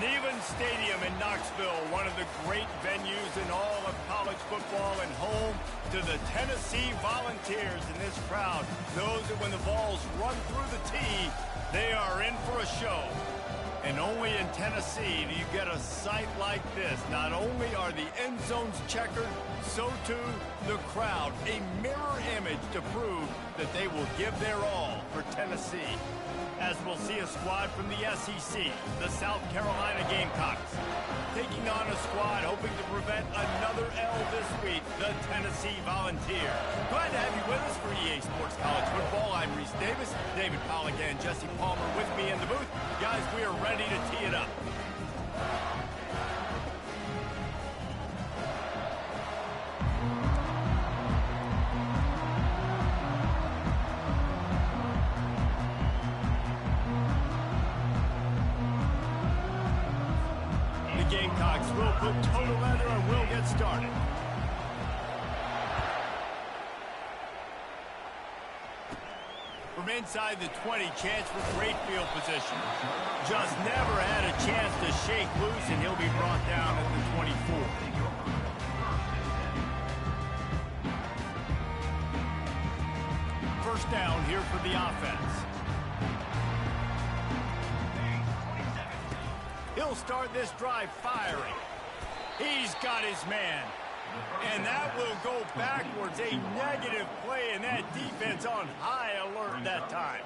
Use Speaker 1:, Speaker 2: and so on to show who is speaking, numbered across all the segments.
Speaker 1: Neyland Stadium in Knoxville, one of the great venues in all of college football and home to the Tennessee Volunteers. And this crowd knows that when the balls run through the tee, they are in for a show. And only in Tennessee do you get a sight like this. Not only are the end zones checkered, so too the crowd. A mirror image to prove that they will give their all for Tennessee. As we'll see a squad from the SEC, the South Carolina Gamecocks, taking on a squad hoping to prevent another L this week, the Tennessee Volunteers. Glad to have you with us for EA Sports College Football. I'm Reese Davis, David Pollack and Jesse Palmer with me in the booth. Guys, we are ready to tee it up. Gamecocks will put total leather and we'll get started. From inside the 20, chance for great field position. Just never had a chance to shake loose, and he'll be brought down at the 24. First down here for the offense. He'll start this drive firing. He's got his man. And that will go backwards. A negative play, and that defense on high alert that time.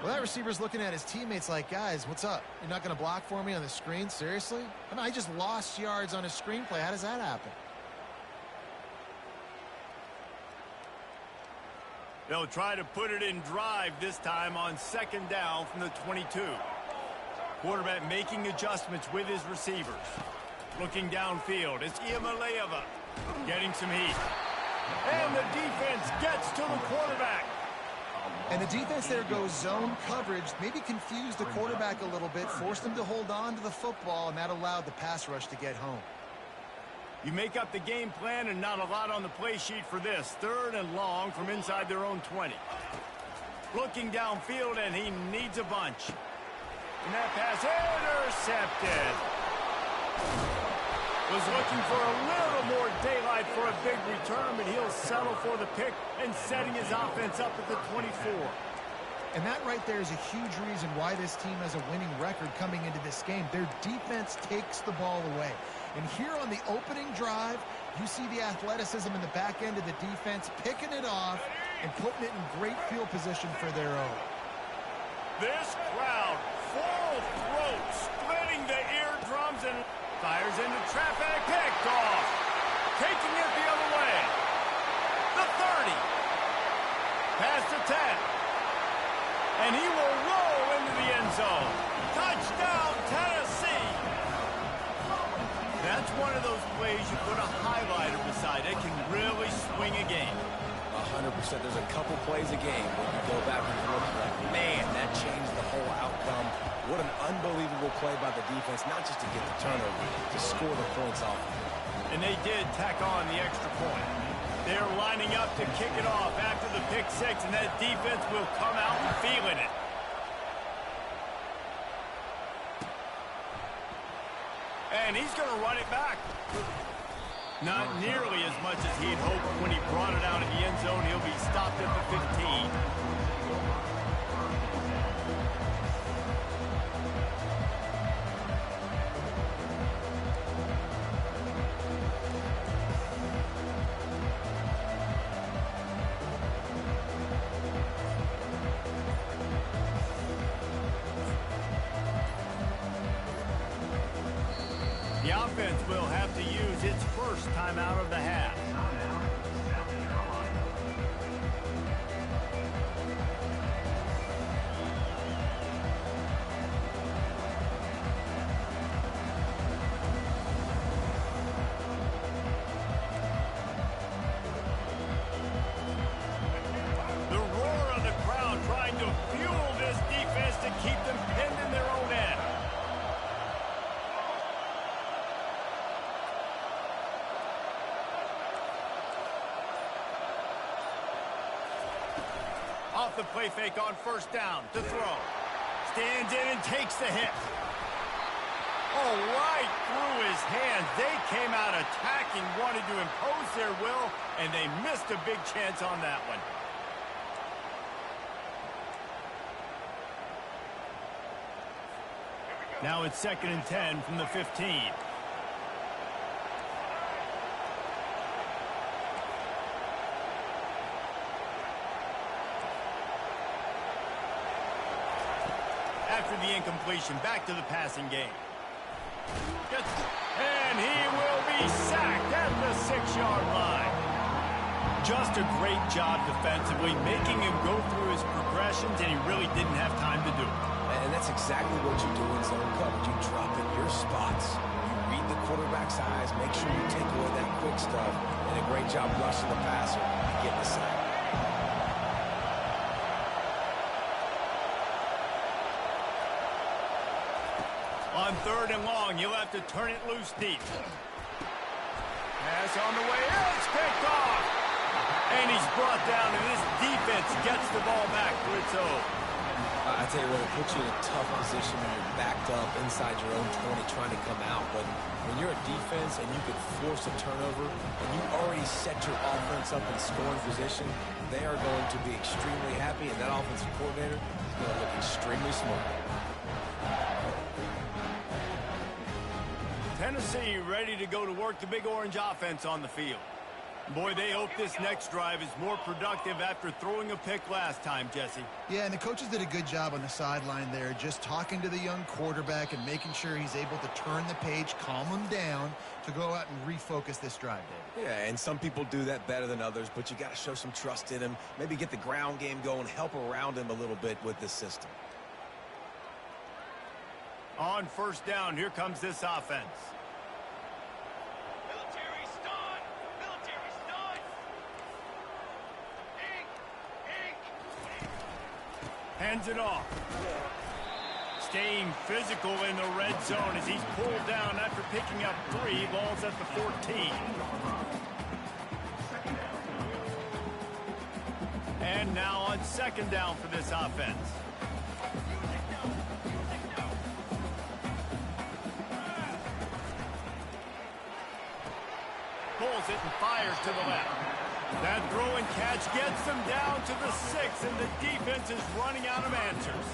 Speaker 2: Well, that receiver's looking at his teammates like, guys, what's up? You're not going to block for me on the screen? Seriously? I mean, I just lost yards on a screenplay. How does that happen?
Speaker 1: They'll try to put it in drive this time on second down from the 22. Quarterback making adjustments with his receivers. Looking downfield, it's Iamaleava getting some heat. And the defense gets to the quarterback.
Speaker 2: And the defense there goes zone coverage, maybe confused the quarterback a little bit, forced him to hold on to the football, and that allowed the pass rush to get home.
Speaker 1: You make up the game plan and not a lot on the play sheet for this. Third and long from inside their own 20. Looking downfield, and he needs a bunch. And that pass intercepted. Was looking for a little more daylight for a big return, but he'll settle for the pick and setting his offense up at the 24.
Speaker 2: And that right there is a huge reason why this team has a winning record coming into this game. Their defense takes the ball away. And here on the opening drive, you see the athleticism in the back end of the defense, picking it off and putting it in great field position for their own.
Speaker 1: This crowd, full throat, splitting the eardrums and fires into traffic, picked off. Taking it the other way. The 30. Past the 10. And he will roll into the end zone. Touchdown, Tennessee. That's one of those plays you put a highlighter beside it, can really swing a game.
Speaker 3: 100%. There's a couple plays a game where you go back and look like, man, that changed the whole outcome. What an unbelievable play by the defense, not just to get the turnover, to score the points off.
Speaker 1: And they did tack on the extra point. They're lining up to kick it off after the pick six, and that defense will come out and feeling it. And he's going to run it back. Not nearly as much as he'd hoped when he brought it out in the end zone. He'll be stopped at the 15. The offense will have to use its first timeout of the half. The roar of the crowd trying to fuel this defense to keep them pinned in their own end. Off the play fake on first down to throw. Stands in and takes the hit. Oh, right through his hands. They came out attacking, wanted to impose their will, and they missed a big chance on that one. Now it's 2nd and 10 from the 15. After the incompletion, back to the passing game. And he will be sacked at the 6-yard line. Just a great job defensively, making him go through his progressions, and he really didn't have time to do it.
Speaker 3: And that's exactly what you do in zone coverage. You drop at your spots. You read the quarterback's eyes, make sure you take away that quick stuff, and a great job rushing the passer and getting the sack.
Speaker 1: On 3rd and long, you'll have to turn it loose deep. Pass on the way. It's picked off. And he's brought down, and this defense gets the ball back to its own.
Speaker 3: I tell you what, it puts you in a tough position when you're backed up inside your own 20 trying to come out. But when you're a defense and you can force a turnover and you already set your offense up in scoring position, they are going to be extremely happy, and that offensive coordinator is going to look extremely smart.
Speaker 1: Tennessee ready to go to work the Big Orange offense on the field. Boy, they hope this next drive is more productive after throwing a pick last time, Jesse.
Speaker 2: Yeah, and the coaches did a good job on the sideline there, just talking to the young quarterback and making sure he's able to turn the page, calm him down to go out and refocus this drive, David.
Speaker 3: Yeah, and some people do that better than others, but you got to show some trust in him, maybe get the ground game going, help around him a little bit with this system.
Speaker 1: On 1st down, here comes this offense. Hands it off. Staying physical in the red zone as he's pulled down after picking up 3. Ball's at the 14. And now on 2nd down for this offense. Pulls it and fires to the left. That throw and catch gets them down to the 6, and the defense is running out of answers.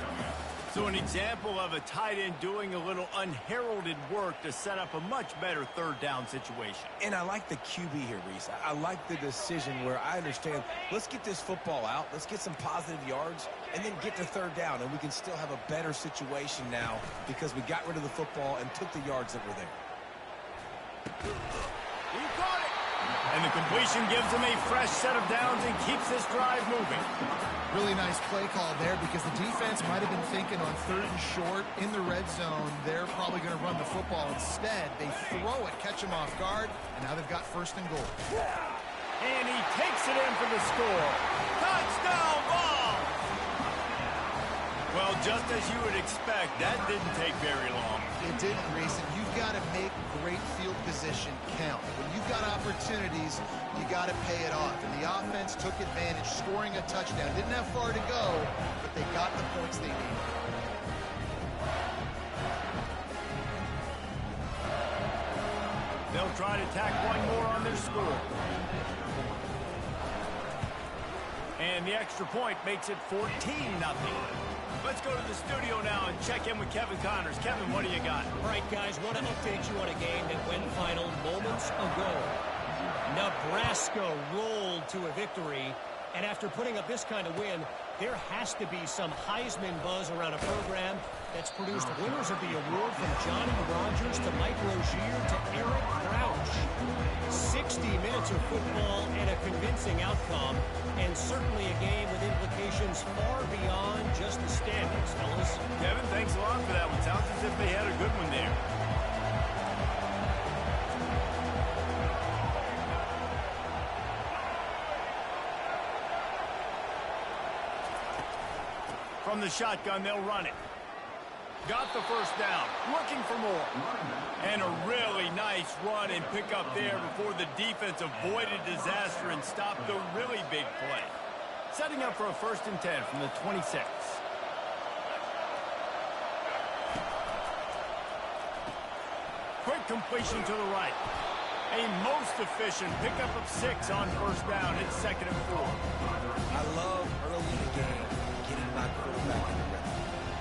Speaker 1: So an example of a tight end doing a little unheralded work to set up a much better 3rd down situation.
Speaker 3: And I like the QB here, Reese. I like the decision where I understand, let's get this football out, let's get some positive yards, and then get to 3rd down, and we can still have a better situation now because we got rid of the football and took the yards that were there.
Speaker 1: He caught it! And the completion gives him a fresh set of downs and keeps this drive moving.
Speaker 2: Really nice play call there because the defense might have been thinking on 3rd and short in the red zone. They're probably going to run the football. Instead, they throw it, catch him off guard, and now they've got 1st and goal.
Speaker 1: And he takes it in for the score. Touchdown ball! Well, just as you would expect, that didn't take very long.
Speaker 2: It didn't, Reese, and you've got to make great field position count. When you've got opportunities, you got to pay it off. And the offense took advantage, scoring a touchdown. Didn't have far to go, but they got the points they needed.
Speaker 1: They'll try to tack one more on their score. And the extra point makes it 14-0. Let's go to the studio now and check in with Kevin Connors. Kevin, what do you got?
Speaker 4: All right, guys, want to update you on a game that went final moments ago. Nebraska rolled to a victory, and after putting up this kind of win, there has to be some Heisman buzz around a program that's produced winners of the award from Johnny Rogers to Mike Rozier to Eric Crouch. 60 minutes of football and a convincing outcome, and certainly a game with implications far beyond just the standings, fellas.
Speaker 1: Kevin, thanks a lot for that one. Sounds as if they had a good one there. From the shotgun, they'll run it. Got the 1st down. Looking for more. And a really nice run and pick up there before the defense avoided disaster and stopped the really big play. Setting up for a 1st and 10 from the 26. Quick completion to the right. A most efficient pickup of 6 on first down. It's 2nd and 4.
Speaker 3: I love early in the game getting my quarterback in the rhythm.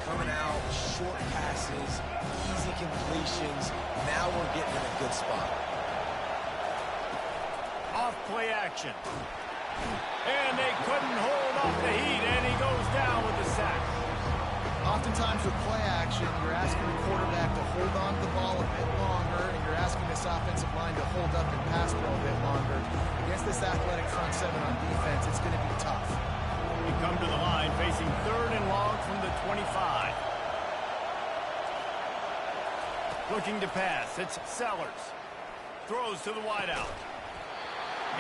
Speaker 3: Coming out, short passes, easy completions. Now we're getting in a good spot.
Speaker 1: Off play action. And they couldn't hold off the heat, and he goes down with the sack.
Speaker 2: Oftentimes with play action, you're asking the quarterback to hold on to the ball a bit longer, and you're asking this offensive line to hold up and pass pro a bit longer. Against this athletic front seven on defense, it's going to be tough.
Speaker 1: They come to the line facing 3rd and long from the 25. Looking to pass. It's Sellers. Throws to the wideout.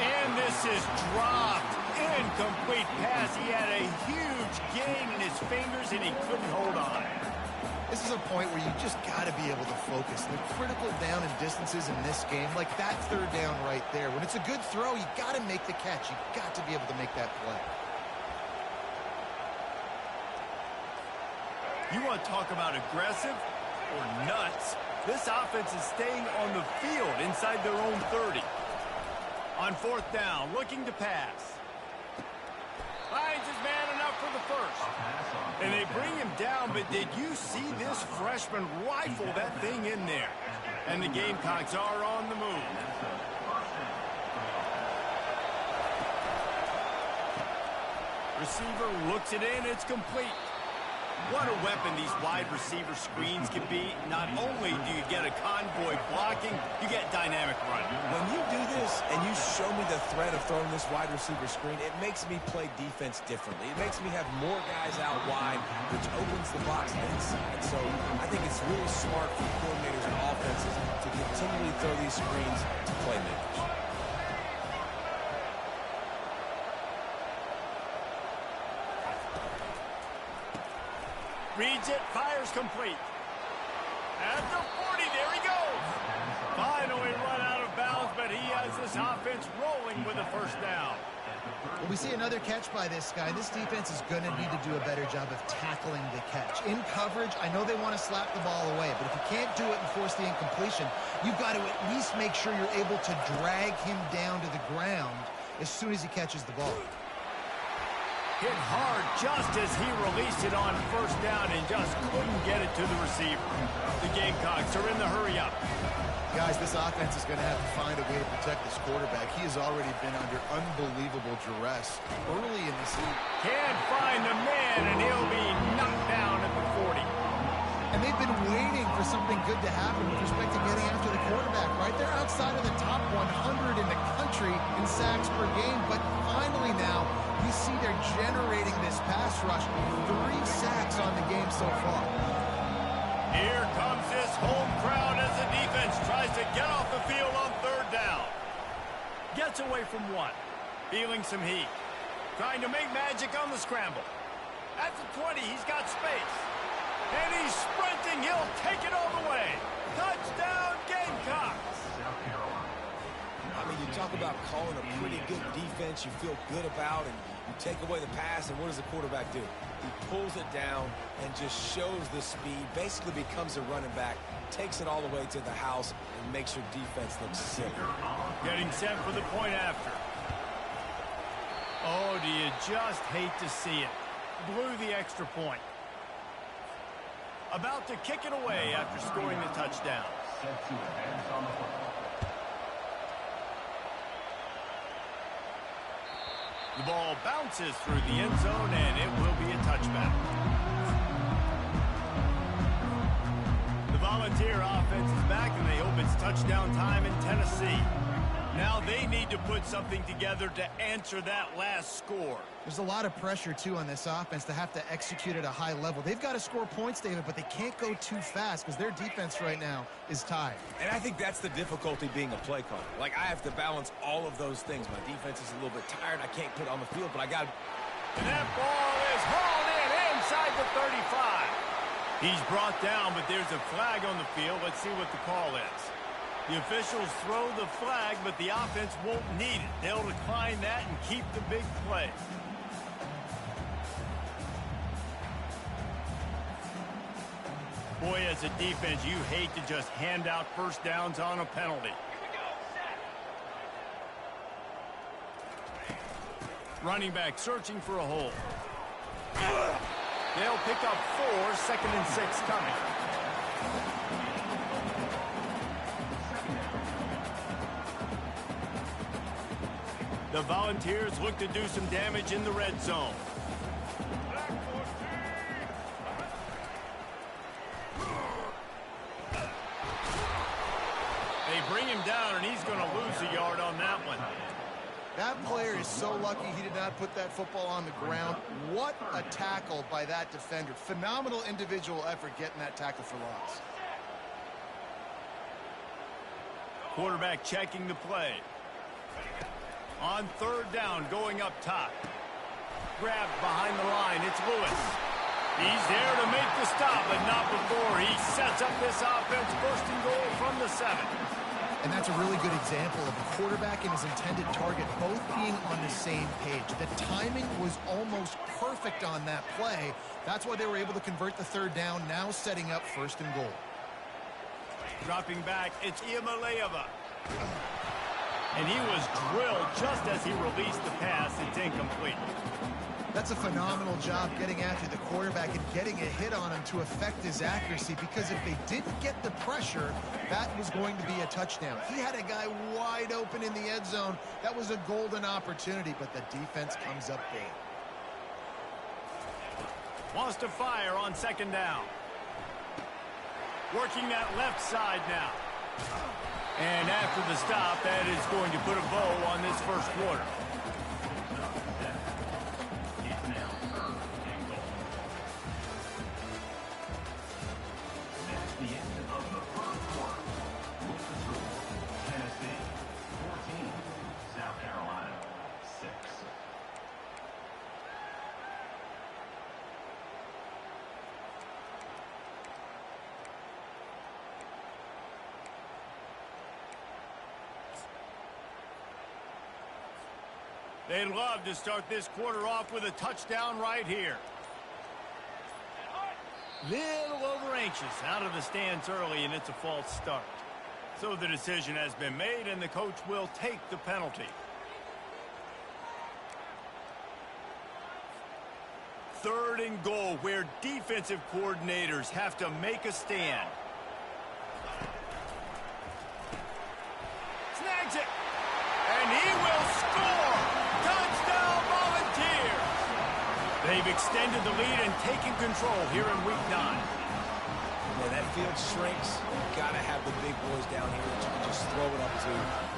Speaker 1: And this is dropped. Incomplete pass. He had a huge gain in his fingers, and he couldn't hold on.
Speaker 2: This is a point where you just got to be able to focus. The critical down and distances in this game, like that 3rd down right there. When it's a good throw, you got to make the catch. You got to be able to make that play.
Speaker 1: You want to talk about aggressive or nuts? This offense is staying on the field inside their own 30. On 4th down, looking to pass. Finds his man enough for the first. And they bring him down, but did you see this freshman rifle that thing in there? And the Gamecocks are on the move. Receiver looks it in, it's complete. What a weapon these wide receiver screens can be. Not only do you get a convoy blocking, you get dynamic running.
Speaker 3: When you do this and you show me the threat of throwing this wide receiver screen, it makes me play defense differently. It makes me have more guys out wide, which opens the box inside. So I think it's really smart for coordinators and offenses to continually throw these screens to playmakers.
Speaker 1: Reads it, fires complete. At the 40, there he goes. Finally run out of bounds, but he has this offense rolling with a first down.
Speaker 2: Well, we see another catch by this guy. This defense is going to need to do a better job of tackling the catch. In coverage, I know they want to slap the ball away, but if you can't do it and force the incompletion, you've got to at least make sure you're able to drag him down to the ground as soon as he catches the ball.
Speaker 1: Hit hard just as he released it on first down and just couldn't get it to the receiver. The Gamecocks are in the hurry-up.
Speaker 2: Guys, this offense is going to have to find a way to protect this quarterback. He has already been under unbelievable duress early in the season.
Speaker 1: Can't find the man, and he'll be knocked down at the 40.
Speaker 2: And they've been waiting for something good to happen with respect to getting after the quarterback, right? They're outside of the top 100 in the country in sacks per game, but finally now, you see they're generating this pass rush. 3 sacks on the game so far.
Speaker 1: Here comes this home crowd as the defense tries to get off the field on 3rd down. Gets away from 1. Feeling some heat. Trying to make magic on the scramble. At the 20, he's got space. And he's sprinting. He'll take it all the way. Touchdown, Gamecocks.
Speaker 3: I mean, you talk about calling a pretty good defense you feel good about, and you take away the pass, and what does the quarterback do? He pulls it down and just shows the speed, basically becomes a running back, takes it all the way to the house, and makes your defense look sick.
Speaker 1: Getting set for the point after. Oh, do you just hate to see it? Blew the extra point. About to kick it away after scoring the touchdown. The ball bounces through the end zone, and it will be a touchback. The Volunteer offense is back, and they hope it's touchdown time in Tennessee. Now they need to put something together to answer that last score.
Speaker 2: There's a lot of pressure, too, on this offense to have to execute at a high level. They've got to score points, David, but they can't go too fast because their defense right now is tied.
Speaker 3: And I think that's the difficulty being a play caller. Like, I have to balance all of those things. My defense is a little bit tired. I can't put it on the field, but I got to...
Speaker 1: And that ball is hauled in inside the 35. He's brought down, but there's a flag on the field. Let's see what the call is. The officials throw the flag, but the offense won't need it. They'll decline that and keep the big play. Boy, as a defense, you hate to just hand out first downs on a penalty. Running back searching for a hole. They'll pick up 4, 2nd and 6 coming. The Volunteers look to do some damage in the red zone. They bring him down, and he's going to lose a yard on that one.
Speaker 2: That player is so lucky he did not put that football on the ground. What a tackle by that defender. Phenomenal individual effort getting that tackle for loss.
Speaker 1: Quarterback checking the play. On 3rd down, going up top. Grabbed behind the line. It's Lewis. He's there to make the stop, but not before he sets up this offense. 1st and goal from the 7.
Speaker 2: And that's a really good example of a quarterback and his intended target both being on the same page. The timing was almost perfect on that play. That's why they were able to convert the 3rd down, now setting up 1st and goal.
Speaker 1: Dropping back, it's Iamaleava. And he was drilled just as he released the pass. It's incomplete.
Speaker 2: That's a phenomenal job getting after the quarterback and getting a hit on him to affect his accuracy, because if they didn't get the pressure, that was going to be a touchdown. He had a guy wide open in the end zone. That was a golden opportunity, but the defense comes up big.
Speaker 1: Wants to fire on 2nd down. Working that left side now. And after the stop, that is going to put a bow on this 1st quarter. They'd love to start this quarter off with a touchdown right here. Little over anxious out of the stands early, and it's a false start. So the decision has been made, and the coach will take the penalty. 3rd and goal, where defensive coordinators have to make a stand. Snags it, and he will score. Touchdown Volunteers! They've extended the lead and taken control here in Week 9.
Speaker 3: Yeah, that field shrinks. You've got to have the big boys down here that you can just throw it up to.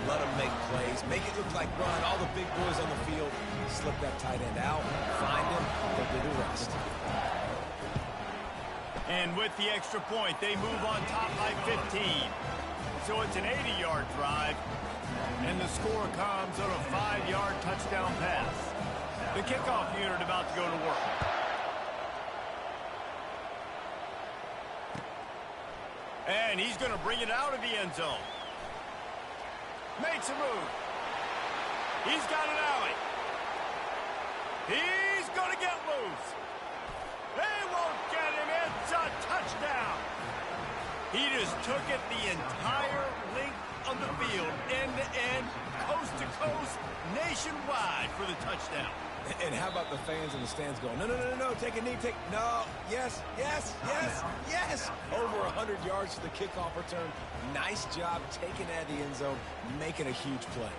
Speaker 3: Let them make plays. Make it look like run. All the big boys on the field. Slip that tight end out. Find him. They'll do the rest.
Speaker 1: And with the extra point, they move on top by 15. So it's an 80-yard drive. And the score comes on a 5-yard touchdown pass. The kickoff unit about to go to work. And he's going to bring it out of the end zone. Makes a move. He's got an alley. He's going to get loose. They won't get him. It's a touchdown. He just took it the entire length of the field, end-to-end, coast-to-coast, nationwide for the touchdown.
Speaker 3: And how about the fans in the stands going, no, no, no, no, take a knee, no, yes, yes, yes, yes. Over 100 yards to the kickoff return. Nice job taking it out of the end zone, making a huge play.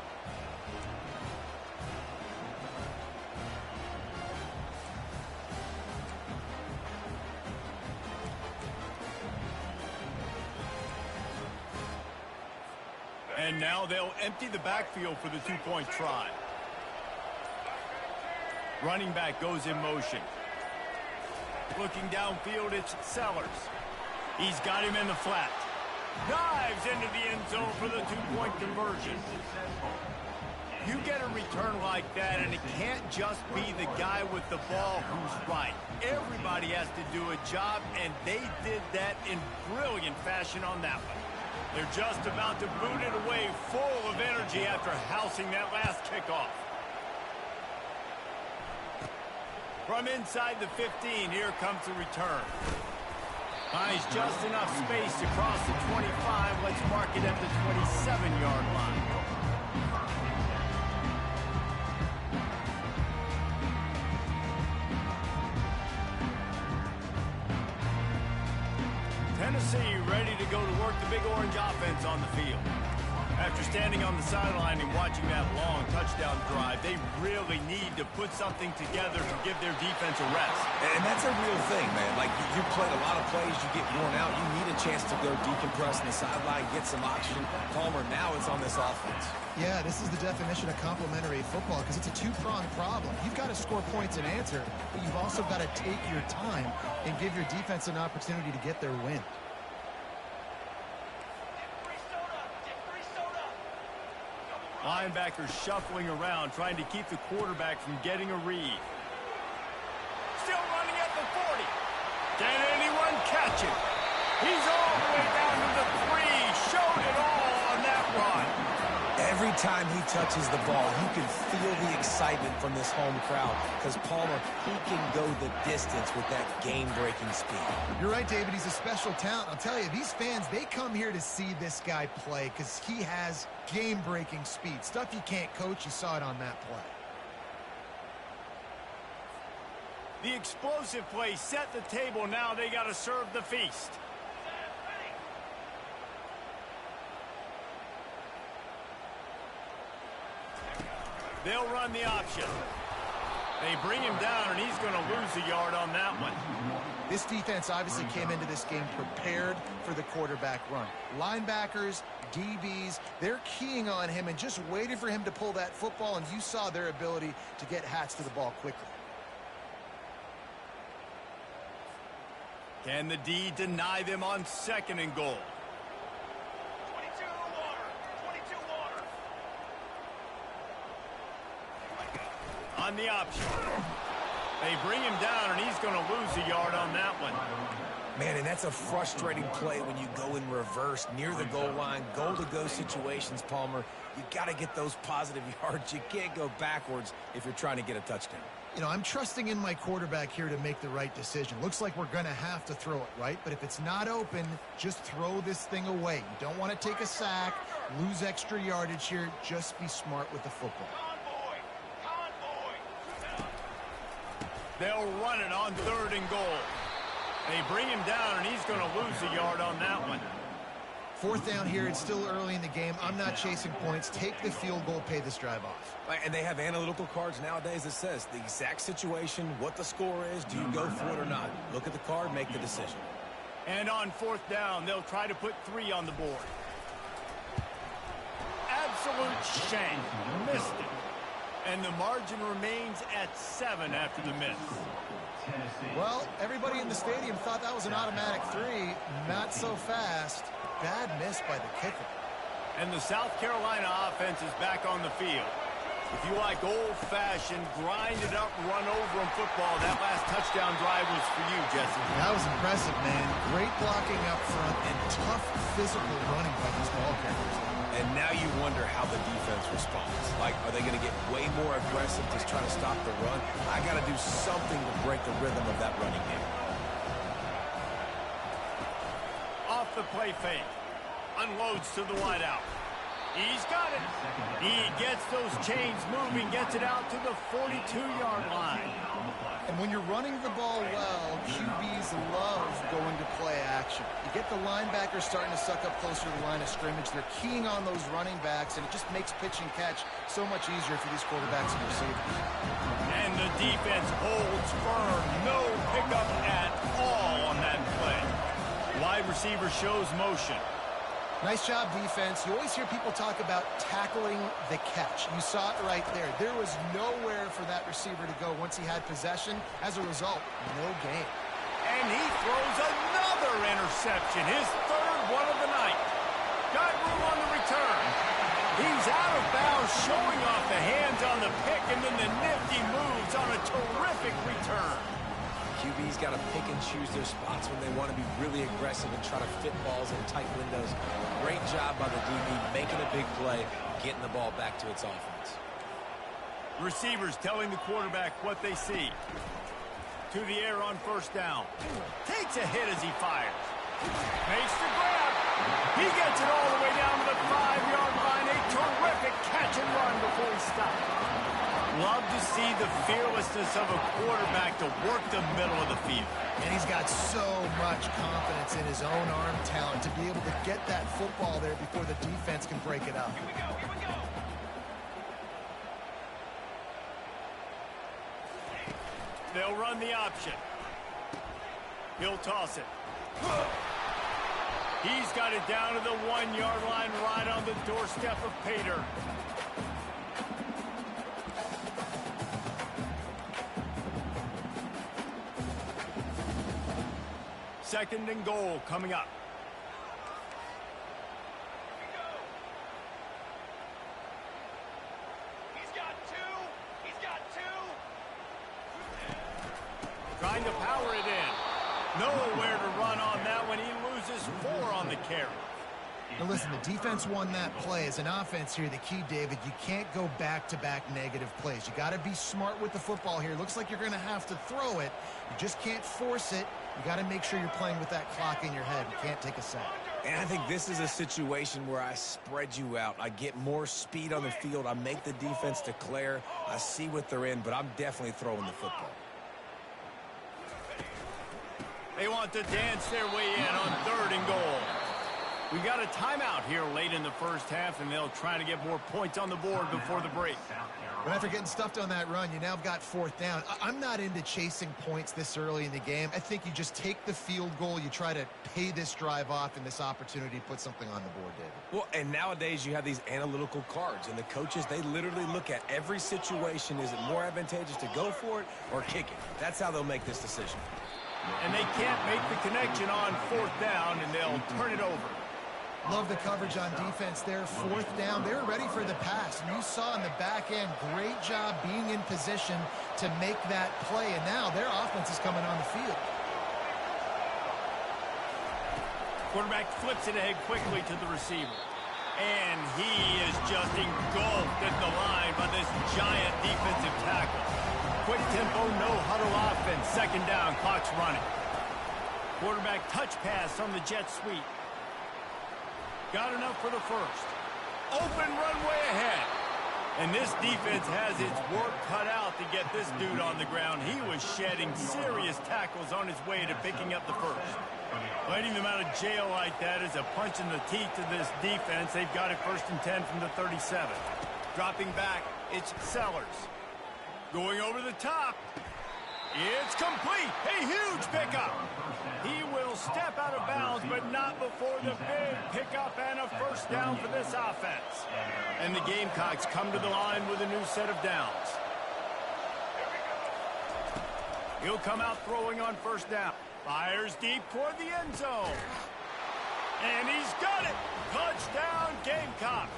Speaker 1: And now they'll empty the backfield for the 2-point try. Running back goes in motion. Looking downfield, it's Sellers. He's got him in the flat. Dives into the end zone for the 2-point conversion. You get a return like that, and it can't just be the guy with the ball who's right. Everybody has to do a job, and they did that in brilliant fashion on that one. They're just about to boot it away full of energy after housing that last kickoff. From inside the 15, here comes the return. Finds just enough space to cross the 25. Let's mark it at the 27-yard line. Tennessee ready to go to work the Big Orange offense on the field. After standing on the sideline and watching that long touchdown drive, they really need to put something together to give their defense a rest.
Speaker 3: And that's a real thing, man. Like, you played a lot of plays, you get worn out, you need a chance to go decompress on the sideline, get some oxygen. Palmer, now it's on this offense.
Speaker 2: Yeah, this is the definition of complementary football because it's a two-pronged problem. You've got to score points and answer, but you've also got to take your time and give your defense an opportunity to get their win.
Speaker 1: Linebackers shuffling around, trying to keep the quarterback from getting a read. Still running at the 40. Can anyone catch him? He's all the way down to the 3. Showed it all on that run.
Speaker 3: Every time he touches the ball, you can feel the excitement from this home crowd because Palmer, he can go the distance with that game-breaking speed.
Speaker 2: You're right, David. He's a special talent. I'll tell you, these fans, they come here to see this guy play because he has game-breaking speed. Stuff you can't coach. You saw it on that play.
Speaker 1: The explosive play set the table. Now they got to serve the feast. They'll run the option. They bring him down, and he's going to lose a yard on that one.
Speaker 2: This defense obviously came into this game prepared for the quarterback run. Linebackers, DBs, they're keying on him and just waiting for him to pull that football, and you saw their ability to get Hats to the ball quickly.
Speaker 1: Can the D deny them on 2nd and goal? On the option. They bring him down, and he's going to lose a yard on that one.
Speaker 3: Man, and that's a frustrating play when you go in reverse near the goal line, goal-to-go situations, Palmer. You got to get those positive yards. You can't go backwards if you're trying to get a touchdown.
Speaker 2: You know, I'm trusting in my quarterback here to make the right decision. Looks like we're going to have to throw it, right? But if it's not open, just throw this thing away. You don't want to take a sack, lose extra yardage here. Just be smart with the football.
Speaker 1: They'll run it on 3rd and goal. They bring him down, and he's going to lose a yard on that one.
Speaker 2: 4th down here. It's still early in the game. I'm not chasing points. Take the field goal, pay this drive off.
Speaker 3: And they have analytical cards nowadays that says the exact situation, what the score is, do you go for it or not? Look at the card, make the decision.
Speaker 1: And on 4th down, they'll try to put 3 on the board. Absolute shame. Missed it. And the margin remains at 7 after the miss.
Speaker 2: Well, everybody in the stadium thought that was an automatic 3. Not so fast. Bad miss by the kicker.
Speaker 1: And the South Carolina offense is back on the field. If you like old-fashioned, grind-it-up, run-over-'em football, that last touchdown drive was for you, Jesse.
Speaker 2: That was impressive, man. Great blocking up front and tough physical running by these ball carriers.
Speaker 3: And now you wonder how the defense responds. Like, are they going to get way more aggressive to try to stop the run? I got to do something to break the rhythm of that running game.
Speaker 1: Off the play fake. Unloads to the wideout. He's got it. He gets those chains moving, gets it out to the 42-yard line.
Speaker 2: And when you're running the ball well, QBs love going to play action. You get the linebackers starting to suck up closer to the line of scrimmage. They're keying on those running backs, and it just makes pitch and catch so much easier for these quarterbacks and receivers.
Speaker 1: And the defense holds firm. No pickup at all on that play. Wide receiver shows motion.
Speaker 2: Nice job, defense. You always hear people talk about tackling the catch. You saw it right there. There was nowhere for that receiver to go once he had possession. As a result, no gain.
Speaker 1: And he throws another interception, his 3rd one of the night. Got room on the return. He's out of bounds, showing off the hands on the pick, and then the nifty moves on a terrific return.
Speaker 3: QB's got to pick and choose their spots when they want to be really aggressive and try to fit balls in tight windows. Great job by the DB making a big play, getting the ball back to its offense.
Speaker 1: Receivers telling the quarterback what they see. To the air on first down. Takes a hit as he fires. Makes the grab. He gets it all the way down to the 5-yard line. A terrific catch and run before he stopped. Love to see the fearlessness of a quarterback to work the middle of the field.
Speaker 2: And he's got so much confidence in his own arm talent to be able to get that football there before the defense can break it up.
Speaker 1: Here we go. They'll run the option. He'll toss it. He's got it down to the 1-yard line, right on the doorstep of Pater. Second and goal coming up. He's got two. Trying to power it in. Nowhere to run on that one. He loses 4 on the carry.
Speaker 2: Now listen, the defense won that play. As an offense here, the key, David, you can't go back-to-back negative plays. You got to be smart with the football here. Looks like you're going to have to throw it. You just can't force it. You got to make sure you're playing with that clock in your head. You can't take a sack.
Speaker 3: And I think this is a situation where I spread you out. I get more speed on the field. I make the defense declare. I see what they're in, but I'm definitely throwing the football.
Speaker 1: They want to dance their way in on 3rd and goal. We got a timeout here late in the first half, and they'll try to get more points on the board before the break.
Speaker 2: But after getting stuffed on that run, you now have got 4th down. I'm not into chasing points this early in the game. I think you just take the field goal. You try to pay this drive off and this opportunity to put something on the board, David.
Speaker 3: Well, and nowadays you have these analytical cards, and the coaches, they literally look at every situation. Is it more advantageous to go for it or kick it? That's how they'll make this decision.
Speaker 1: And they can't make the connection on 4th down, and they'll turn it over.
Speaker 2: Love the coverage on defense there. 4th down. They were ready for the pass. And you saw in the back end, great job being in position to make that play. And now their offense is coming on the field.
Speaker 1: Quarterback flips it ahead quickly to the receiver. And he is just engulfed at the line by this giant defensive tackle. Quick tempo, no huddle offense. 2nd down, clock's running. Quarterback touch pass on the jet sweep. Got enough for the first. Open runway ahead. And this defense has its work cut out to get this dude on the ground. He was shedding serious tackles on his way to picking up the first. Letting them out of jail like that is a punch in the teeth to this defense. They've got it 1st and 10 from the 37. Dropping back, it's Sellers. Going over the top. It's complete. A huge pickup. He will step out of bounds, but not before the big pickup and a 1st down for this offense. And the Gamecocks come to the line with a new set of downs. He'll come out throwing on 1st down. Fires deep toward the end zone. And he's got it. Touchdown, Gamecocks.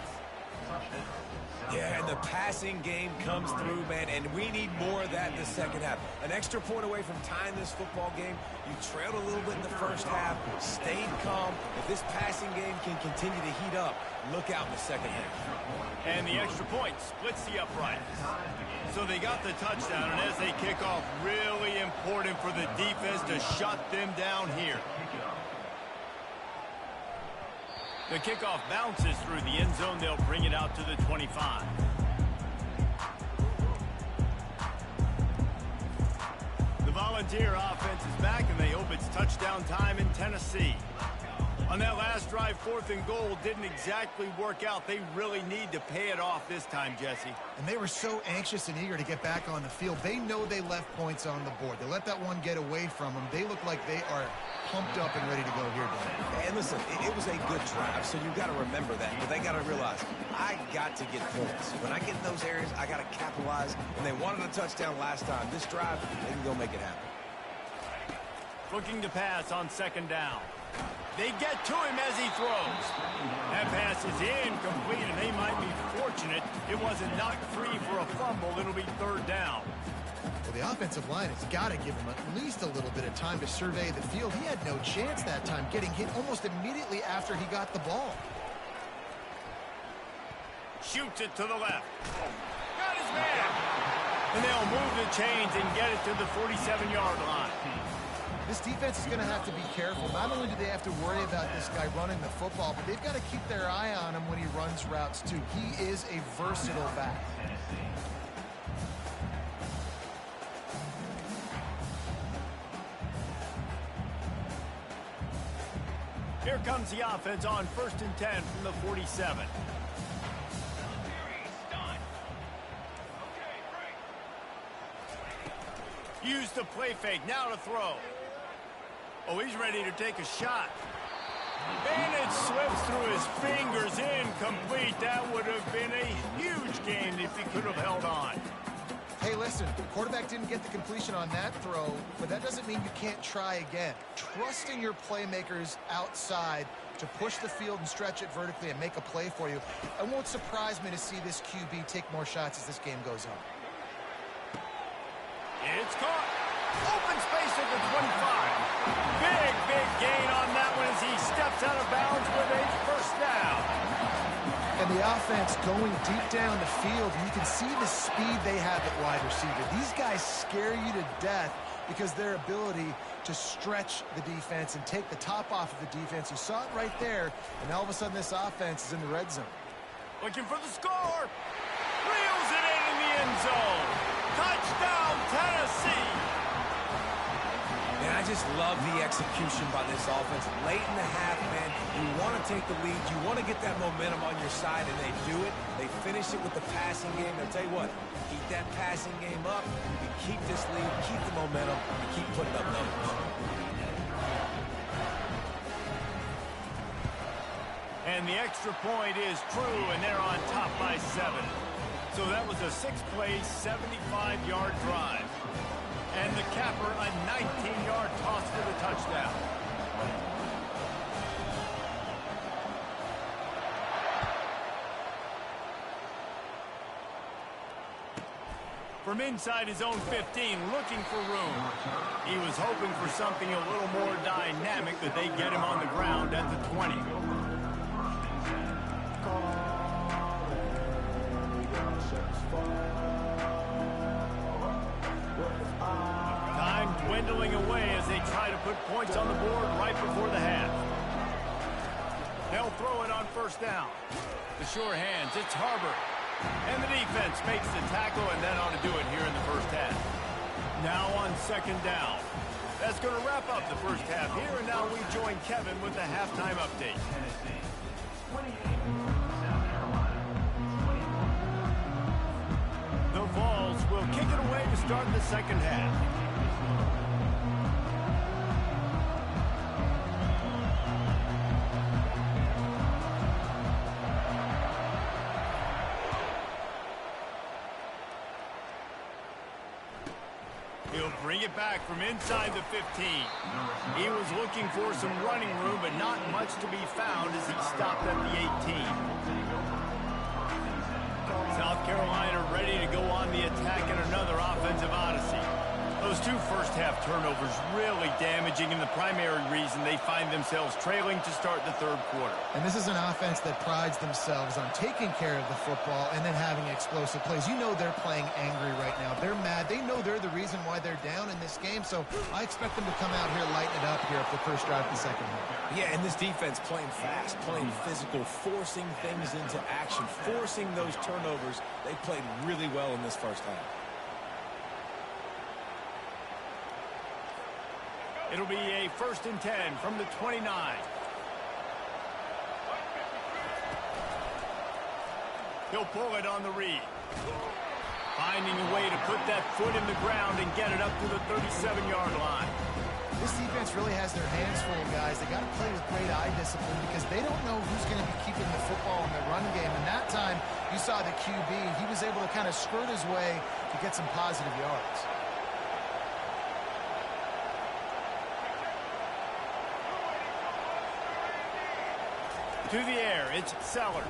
Speaker 3: Yeah, and the passing game comes through, man, and we need more of that in the second half. An extra point away from tying this football game. You trailed a little bit in the first half, stayed calm. If this passing game can continue to heat up, look out in the second half.
Speaker 1: And the extra point splits the uprights. So they got the touchdown, and as they kick off, really important for the defense to shut them down here. The kickoff bounces through the end zone. They'll bring it out to the 25. The Volunteer offense is back, and they hope it's touchdown time in Tennessee. On that last drive, 4th and goal didn't exactly work out. They really need to pay it off this time, Jesse.
Speaker 2: And they were so anxious and eager to get back on the field. They know they left points on the board. They let that one get away from them. They look like they are pumped up and ready to go here, Dan.
Speaker 3: And listen, it was a good drive, so you've got to remember that. But they got to realize, I got to get points. When I get in those areas, I got to capitalize. And they wanted a touchdown last time. This drive, they can go make it happen.
Speaker 1: Looking to pass on 2nd down. They get to him as he throws. That pass is incomplete, and they might be fortunate it wasn't knocked free for a fumble. It'll be 3rd down.
Speaker 2: Well, the offensive line has got to give him at least a little bit of time to survey the field. He had no chance that time, getting hit almost immediately after he got the ball.
Speaker 1: Shoots it to the left. Got his man. And they'll move the chains and get it to the 47-yard line.
Speaker 2: This defense is going to have to be careful. Not only do they have to worry about this guy running the football, but they've got to keep their eye on him when he runs routes, too. He is a versatile back.
Speaker 1: Here comes the offense on 1st and 10 from the 47. Use the play fake. Now to throw. Oh, he's ready to take a shot. And it slips through his fingers. Incomplete. That would have been a huge gain if he could have held on.
Speaker 2: Hey, listen, the quarterback didn't get the completion on that throw, but that doesn't mean you can't try again. Trusting your playmakers outside to push the field and stretch it vertically and make a play for you. It won't surprise me to see this QB take more shots as this game goes on.
Speaker 1: It's caught. Open space at the 25. Big gain on that one as he steps out of bounds with a first down.
Speaker 2: And the offense going deep down the field, and you can see the speed they have at wide receiver. These guys scare you to death because their ability to stretch the defense and take the top off of the defense. You saw it right there, and all of a sudden this offense is in the red zone.
Speaker 1: Looking for the score. Reels it in the end zone. Touchdown, Tennessee.
Speaker 3: Man, I just love the execution by this offense. Late in the half, man, you want to take the lead. You want to get that momentum on your side, and they do it. They finish it with the passing game. I'll tell you what, keep that passing game up. You keep this lead, keep the momentum, and keep putting up numbers.
Speaker 1: And the extra point is true, and they're on top by 7. So that was a 6-play, 75-yard drive. And the capper, a 19-yard toss for the touchdown. From inside his own 15, looking for room. He was hoping for something a little more dynamic, that they get him on the ground at the 20. Time dwindling away as they try to put points on the board right before the half. They'll throw it on first down. The sure hands, it's Harbor. And the defense makes the tackle, and that ought to do it here in the first half. Now on 2nd down. That's going to wrap up the first half here, and now we join Kevin with the halftime update. The Vols will kick it away to start the second half. He'll bring it back from inside the 15. He was looking for some running room, but not much to be found as he stopped at the 18. South Carolina ready to go on the attack in another offensive odyssey. Those 2 first-half turnovers really damaging, and the primary reason they find themselves trailing to start the 3rd quarter.
Speaker 2: And this is an offense that prides themselves on taking care of the football and then having explosive plays. You know they're playing angry right now. They're mad. They know they're the reason why they're down in this game, so I expect them to come out here, lighten it up here at the first drive of the second half.
Speaker 3: Yeah, and this defense playing fast, playing physical, forcing things into action, forcing those turnovers. They played really well in this first half.
Speaker 1: It'll be a 1st and 10 from the 29. He'll pull it on the read. Finding a way to put that foot in the ground and get it up to the 37-yard line.
Speaker 2: This defense really has their hands full, guys. They got to play with great eye discipline because they don't know who's going to be keeping the football in the run game. And that time, you saw the QB. He was able to kind of skirt his way to get some positive yards.
Speaker 1: To the air, it's Sellers.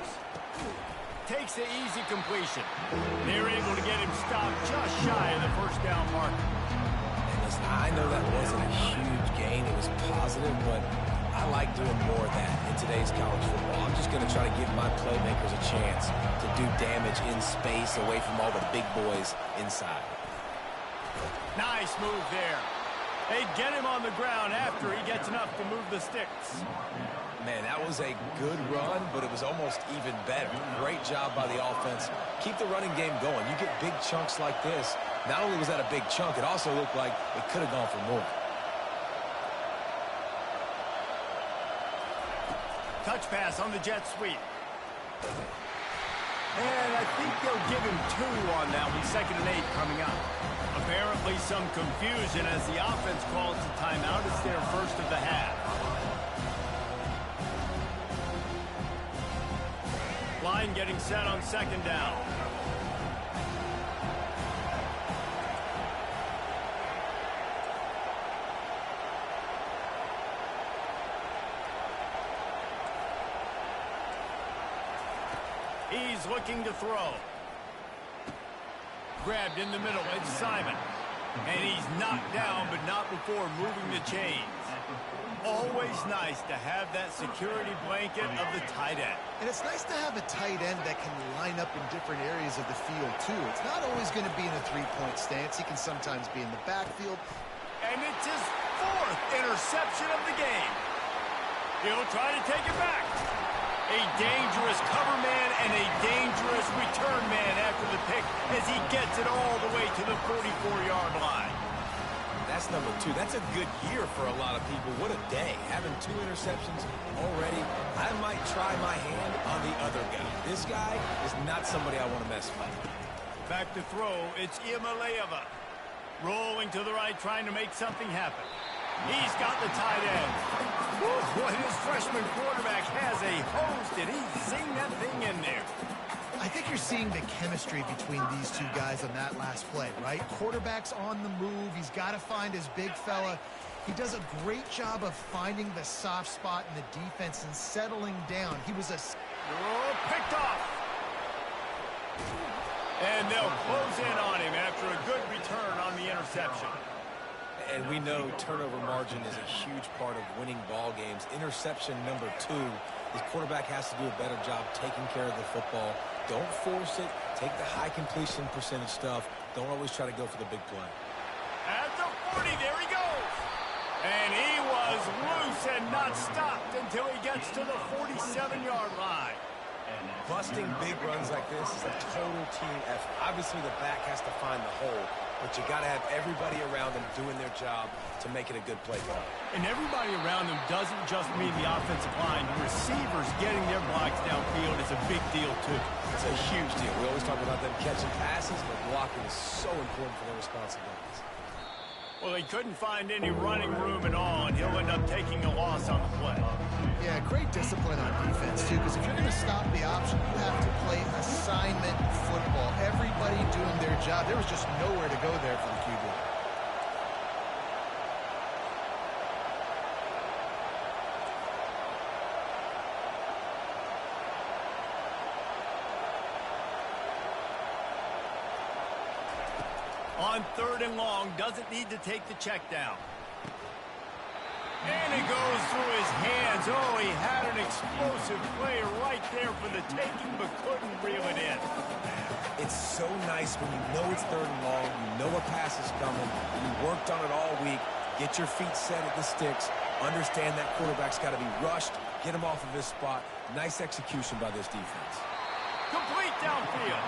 Speaker 1: Takes the easy completion. They're able to get him stopped just shy of the first down marker.
Speaker 3: And listen, I know that wasn't a huge gain. It was positive, but I like doing more of that in today's college football. I'm just going to try to give my playmakers a chance to do damage in space away from all the big boys inside.
Speaker 1: Nice move there. They get him on the ground after he gets enough to move the sticks.
Speaker 3: Man, that was a good run, but it was almost even better. Great job by the offense. Keep the running game going. You get big chunks like this. Not only was that a big chunk, it also looked like it could have gone for more.
Speaker 1: Touch pass on the jet sweep. And I think they'll give him 2 on that one. 2nd and 8 coming up. Apparently some confusion as the offense calls a timeout. It's their first of the half. Line getting set on 2nd down. He's looking to throw. Grabbed in the middle. It's Simon. And he's knocked down, but not before moving the chains. Always nice to have that security blanket of the tight end.
Speaker 2: And it's nice to have a tight end that can line up in different areas of the field, too. It's not always going to be in a three-point stance. He can sometimes be in the backfield.
Speaker 1: And it's his 4th interception of the game. He'll try to take it back. A dangerous cover man and a dangerous return man after the pick as he gets it all the way to the 44-yard line.
Speaker 3: That's number 2. That's a good year for a lot of people. What a day. Having 2 interceptions already. I might try my hand on the other guy. This guy is not somebody I want to mess with.
Speaker 1: Back to throw. It's Imaleva. Rolling to the right, trying to make something happen. He's got the tight end. Whew, boy, this freshman quarterback has a hose. Did he zing that thing in there?
Speaker 2: I think you're seeing the chemistry between these 2 guys on that last play, right? Quarterback's on the move. He's got to find his big fella. He does a great job of finding the soft spot in the defense and settling down. He was
Speaker 1: picked off. And they'll close in on him after a good return on the interception.
Speaker 3: And we know turnover margin is a huge part of winning ball games. Interception number 2. His quarterback has to do a better job taking care of the football. Don't force it. Take the high completion percentage stuff. Don't always try to go for the big play.
Speaker 1: At the 40, there he goes. And he was loose and not stopped until he gets to the 47-yard line.
Speaker 3: Busting big runs like this is a total team effort. Obviously, the back has to find the hole, but you got to have everybody around them doing their job to make it a good play call.
Speaker 1: And everybody around them doesn't just mean the offensive line. The receivers getting their blocks downfield is a big deal, too.
Speaker 3: It's a huge deal. We always talk about them catching passes, but blocking is so important for their responsibilities.
Speaker 1: Well, he couldn't find any running room at all, and he'll end up taking a loss on the play.
Speaker 2: Yeah, great discipline on defense, too, because if you're going to stop the option, you have to play assignment football. Everybody doing their job. There was just nowhere to go there for the QB.
Speaker 1: On 3rd and long, doesn't need to take the check down. And it goes through his hands. Oh, he had an explosive play right there for the taking, but couldn't reel it in.
Speaker 3: It's so nice when you know it's 3rd and long, you know a pass is coming, you worked on it all week, get your feet set at the sticks, understand that quarterback's got to be rushed, get him off of his spot. Nice execution by this defense.
Speaker 1: Complete downfield.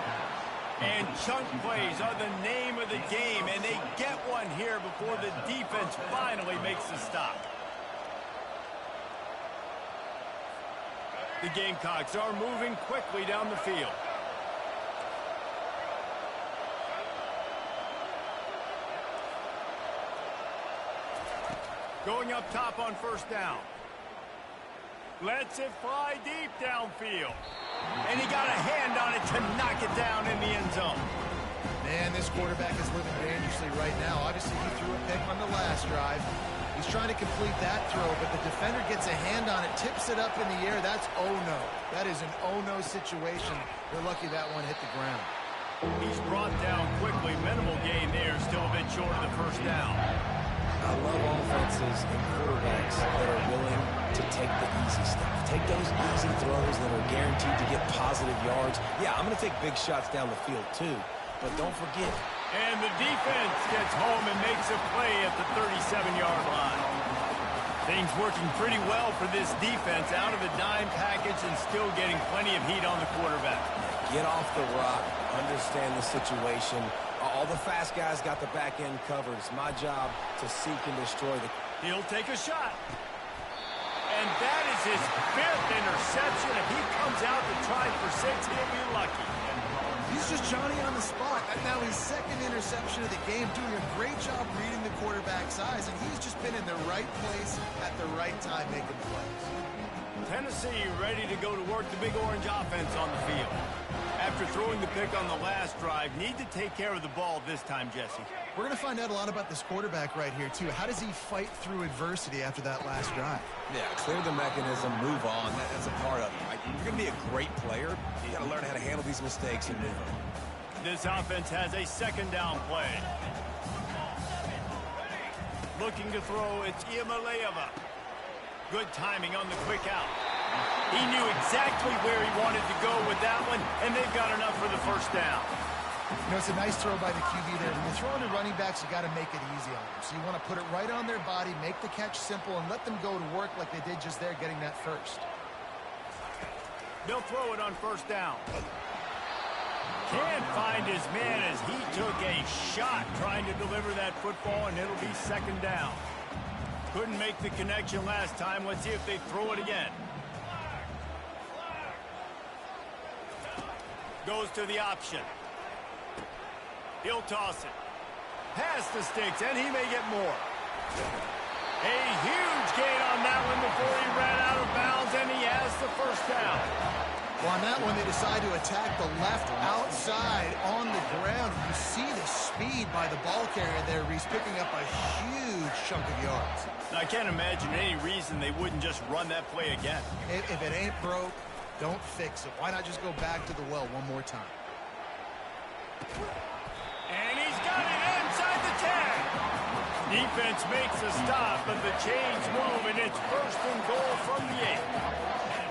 Speaker 1: And chunk plays are the name of the game, and they get one here before the defense finally makes the stop. The Gamecocks are moving quickly down the field. Going up top on 1st down. Lets it fly deep downfield. And he got a hand on it to knock it down in the end zone.
Speaker 2: Man, this quarterback is living dangerously right now. Obviously, he threw a pick on the last drive. He's trying to complete that throw, but the defender gets a hand on it, tips it up in the air. That's oh-no. That is an oh-no situation. They're lucky that one hit the ground.
Speaker 1: He's brought down quickly. Minimal gain there. Still a bit short of the 1st down.
Speaker 3: I love offenses and quarterbacks that are willing to take the easy stuff. Take those easy throws that are guaranteed to get positive yards. Yeah, I'm going to take big shots down the field too, but don't forget.
Speaker 1: And the defense gets home and makes a play at the 37-yard line. Things working pretty well for this defense, out of the dime package and still getting plenty of heat on the quarterback.
Speaker 3: Get off the rock, understand the situation. All the fast guys got the back end covered. It's my job to seek and destroy the...
Speaker 1: He'll take a shot. And that is his 5th interception. If he comes out to try for 6, he'll be lucky.
Speaker 2: He's just Johnny on the spot. And now his 2nd interception of the game, doing a great job reading the quarterback's eyes, and he's just been in the right place at the right time making plays.
Speaker 1: Tennessee ready to go to work the Big Orange offense on the field. After throwing the pick on the last drive, need to take care of the ball this time, Jesse.
Speaker 2: We're going to find out a lot about this quarterback right here, too. How does he fight through adversity after that last drive?
Speaker 3: Yeah, clear the mechanism, move on. That's a part of it, right? You're going to be a great player. You got to learn how to handle these mistakes and move on.
Speaker 1: This offense has a 2nd down play. Looking to throw, it's Iamaleava. Good timing on the quick out. He knew exactly where he wanted to go with that one, and they've got enough for the 1st down.
Speaker 2: You know, it's a nice throw by the QB there. When you're throwing to running backs, you got to make it easy on them. So you want to put it right on their body, make the catch simple, and let them go to work like they did just there, getting that first.
Speaker 1: They'll throw it on 1st down. Can't find his man as he took a shot trying to deliver that football, and it'll be 2nd down. Couldn't make the connection last time. Let's see if they throw it again. Goes to the option. He'll toss it. Past the sticks, and he may get more. A huge gain on that one before he ran out of bounds, and he has the 1st down.
Speaker 2: Well, on that one, they decide to attack the left outside on the ground. You see the speed by the ball carrier there. He's picking up a huge chunk of yards.
Speaker 1: I can't imagine any reason they wouldn't just run that play again.
Speaker 2: If it ain't broke, don't fix it. Why not just go back to the well one more time?
Speaker 1: And he's got it inside the 10. Defense makes a stop, but the chains move, and it's 1st and goal from the 8.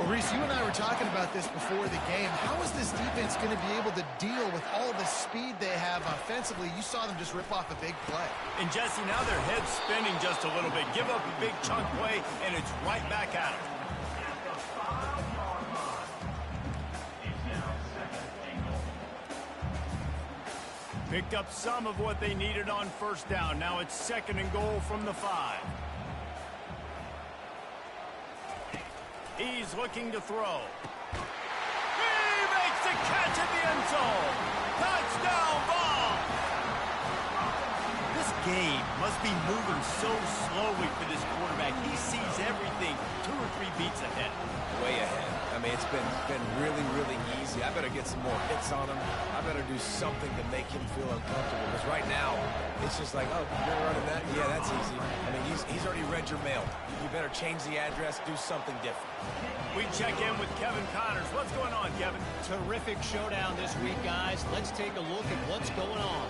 Speaker 2: Well, Reese, you and I were talking about this before the game. How is this defense going to be able to deal with all the speed they have offensively? You saw them just rip off a big play.
Speaker 1: And, Jesse, now their head's spinning just a little bit. Give up a big chunk play, and it's right back at them. Picked up some of what they needed on 1st down. Now it's 2nd and goal from the 5. He's looking to throw. He makes the catch at the end zone. Touchdown ball. This game must be moving so slowly for this quarterback. He sees everything 2 or 3 beats ahead.
Speaker 3: Way ahead. I mean, it's been really, really easy. I better get some more hits on him. I better do something to make him feel uncomfortable. Because right now, it's just like, oh, you're running that? Yeah, that's easy. I mean, he's already read your mail. You better change the address, do something different.
Speaker 1: We check in with Kevin Connors. What's going on, Kevin?
Speaker 4: Terrific showdown this week, guys. Let's take a look at what's going on.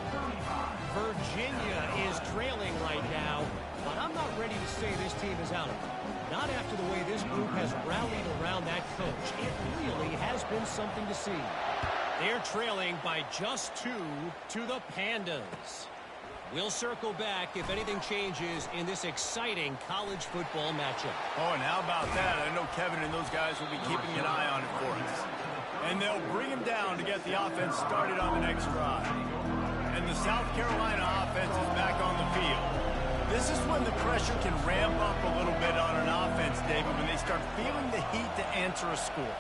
Speaker 4: Virginia is trailing right now, but I'm not ready to say this team is out of it. Not after the way this group has rallied around that coach. It really has been something to see. They're trailing by just 2 to the Pandas. We'll circle back if anything changes in this exciting college football matchup.
Speaker 1: Oh, and how about that? I know Kevin and those guys will be keeping an eye on it for us. And they'll bring him down to get the offense started on the next drive. And the South Carolina offense is back on the field. This is when the pressure can ramp up a little bit on an offense, David, when they start feeling the heat to answer a score.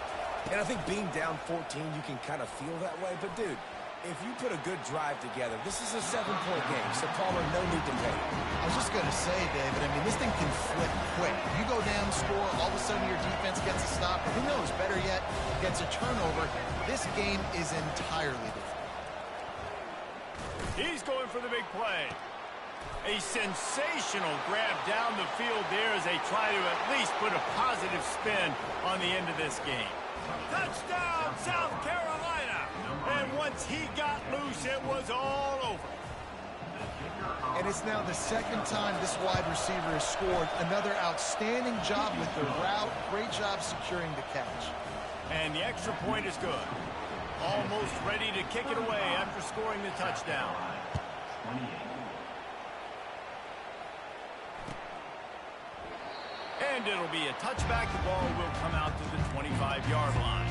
Speaker 3: And I think being down 14, you can kind of feel that way. But, dude, if you put a good drive together, this is a 7-point game. So, Palmer, no need to pay.
Speaker 2: I was just going to say, David, I mean, this thing can flip quick. You go down, score, all of a sudden your defense gets a stop. Who knows, better yet, gets a turnover. This game is entirely different.
Speaker 1: He's going for the big play. A sensational grab down the field there as they try to at least put a positive spin on the end of this game. Touchdown, South Carolina! And once he got loose, it was all over.
Speaker 2: And it's now the second time this wide receiver has scored. Another outstanding job with the route. Great job securing the catch.
Speaker 1: And the extra point is good. Almost ready to kick it away after scoring the touchdown. And it'll be a touchback. The ball will come out to the 25-yard line.